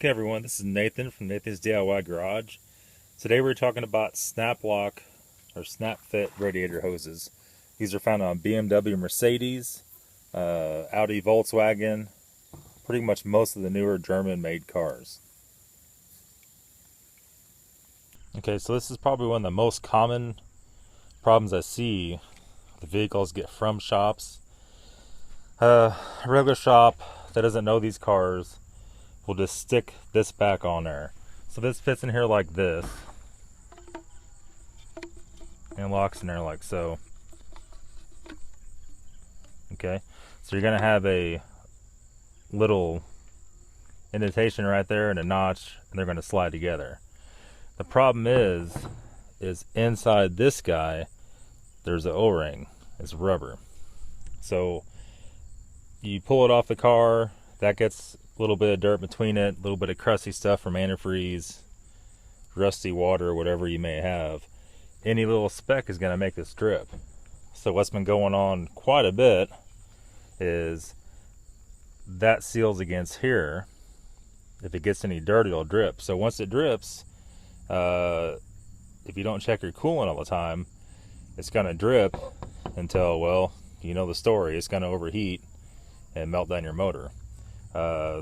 Okay everyone, this is Nathan from Nathan's DIY Garage. Today we're talking about snap lock or snap fit radiator hoses. These are found on BMW Mercedes, Audi, Volkswagen, pretty much most of the newer German made cars. Okay, so this is probably one of the most common problems I see. The vehicles get from shops. A regular shop that doesn't know these cars will just stick this back on there. So this fits in here like this and locks in there like so. Okay, so you're gonna have a little indentation right there and a notch, and they're gonna slide together. The problem is inside this guy there's an O-ring. It's rubber. So you pull it off the car, that gets a little bit of dirt between it, a little bit of crusty stuff from antifreeze, rusty water, whatever you may have. Any little speck is going to make this drip. So what's been going on quite a bit is that seals against here. If it gets any dirt, it'll drip. So once it drips, if you don't check your coolant all the time, it's going to drip until, well, you know the story. It's going to overheat and melt down your motor.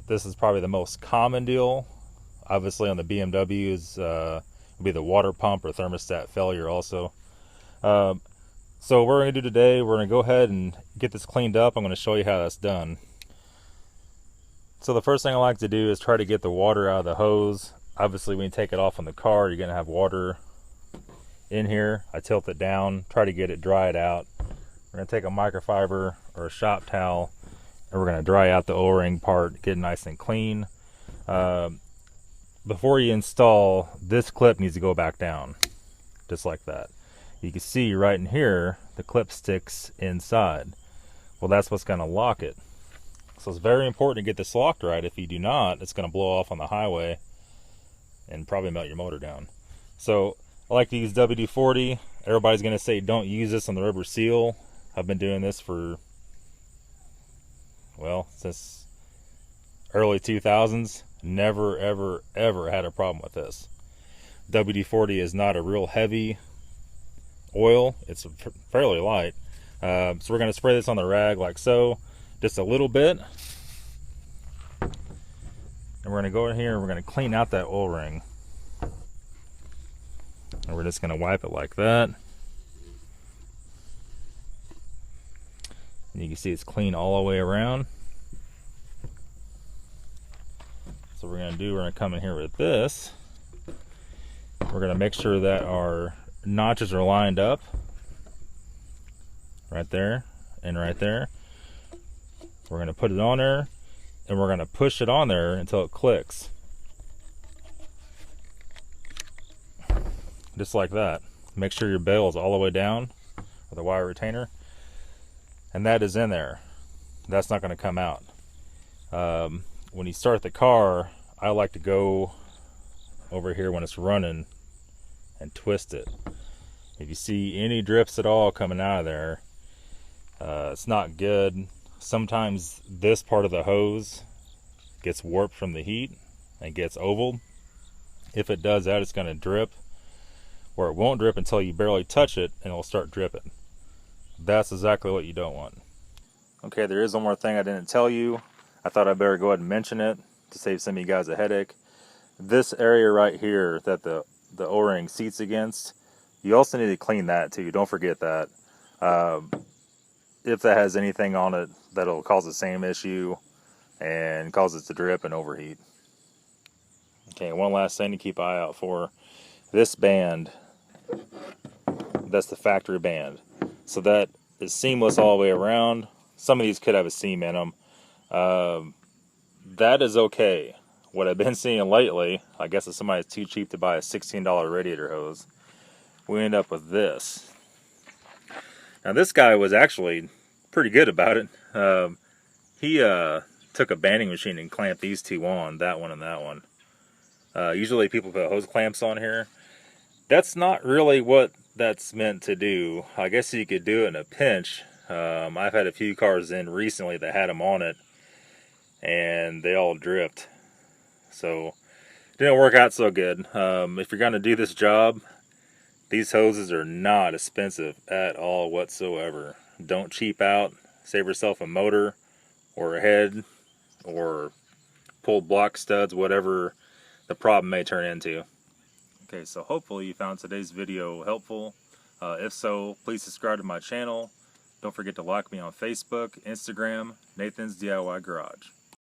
This is probably the most common deal. Obviously on the BMWs, will be the water pump or thermostat failure also. So what we're going to do today, we're going to go ahead and get this cleaned up. I'm going to show you how that's done. So the first thing I like to do is try to get the water out of the hose. Obviously when you take it off on the car, you're going to have water in here. I tilt it down, try to get it dried out. We're going to take a microfiber or a shop towel, and we're going to dry out the O-ring part, get it nice and clean. Before you install, this clip needs to go back down, just like that. You can see right in here, the clip sticks inside. Well, that's what's going to lock it. So it's very important to get this locked right. If you do not, it's going to blow off on the highway and probably melt your motor down. So I like to use WD-40. Everybody's going to say don't use this on the rubber seal. I've been doing this for, well, since early 2000s. Never ever had a problem with this. WD-40 is not a real heavy oil. It's fairly light. So we're going to spray this on the rag like so, just a little bit. And we're going to go in here and we're going to clean out that oil ring. And we're just going to wipe it like that. And you can see it's clean all the way around. So what we're going to do, we're going to come in here with this. We're going to make sure that our notches are lined up. Right there and right there. We're going to put it on there and we're going to push it on there until it clicks. Just like that. Make sure your bail is all the way down with a wire retainer. And that is in there. That's not going to come out. When you start the car, I like to go over here when it's running and twist it. If you see any drips at all coming out of there, it's not good. Sometimes this part of the hose gets warped from the heat and gets ovaled. If it does that, it's going to drip, or it won't drip until you barely touch it and it'll start dripping. That's exactly what you don't want. Okay, there is one more thing I didn't tell you. I thought I'd better go ahead and mention it to save some of you guys a headache. This area right here that the O-ring seats against, you also need to clean that too. Don't forget that. If that has anything on it, that'll cause the same issue and cause it to drip and overheat. Okay, one last thing to keep an eye out for. This band, that's the factory band. So that is seamless all the way around. Some of these could have a seam in them. That is okay. What I've been seeing lately, I guess if somebody's too cheap to buy a $16 radiator hose, we end up with this. Now this guy was actually pretty good about it. He took a banding machine and clamped these two on, that one and that one. Usually people put hose clamps on here. That's not really what that's meant to do. I guess you could do it in a pinch. I've had a few cars in recently that had them on it, and they all dripped. So it didn't work out so good. If you're going to do this job, these hoses are not expensive at all whatsoever. Don't cheap out. Save yourself a motor or a head or pull block studs, whatever the problem may turn into. Okay, so hopefully you found today's video helpful. If so, please subscribe to my channel. Don't forget to like me on Facebook, Instagram, Nathan's DIY Garage.